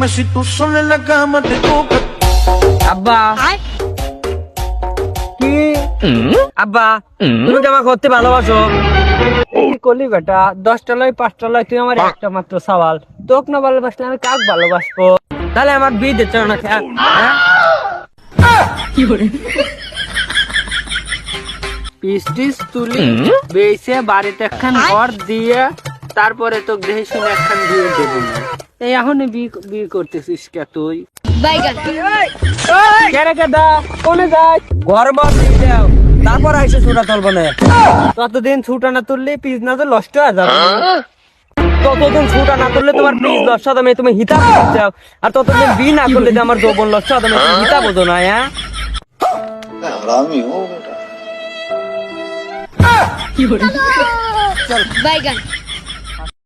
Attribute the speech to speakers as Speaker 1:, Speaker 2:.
Speaker 1: Dime si tú sola en la cama te toca.
Speaker 2: আব্বা কি আব্বা তুমি কি আমাকে করতে ভালোবাসো? কি করলি বেটা? 10টা লয় 5টা লয়, তুই আমার একটা মাত্র সওয়াল। তোকে না ভালোবাসলে আমি কাক ভালোবাসবো? তাহলে আমার বিয়ে দিচ্ছ না কেন? পিস্টিস তুলি বেসে বাড়িতে একখান ঘর দিয়ে তারপরে তো দেখে শুনে একখান বিয়ে দেবো না। এই এখনই বিয়ে করতেছিস কে তুই?
Speaker 3: বাইগান
Speaker 2: কেরে কেদা কোনে যাই ঘর বর দিয়ে দাও, তারপর আইসে ছুটা তুলবো না। ততদিন ছুটা না তুললে পিস না তো নষ্ট হয়ে যাবে। ততদিন ছুটা না তুললে তোমার পিস নষ্ট হবে, তুমি হিতা যাও। আর ততদিন বি না করলে যে আমার যৌবন নষ্ট হবে, তুমি হিতা বোঝো না? হ্যাঁ
Speaker 4: हरामी हो बेटा।
Speaker 3: বাইগান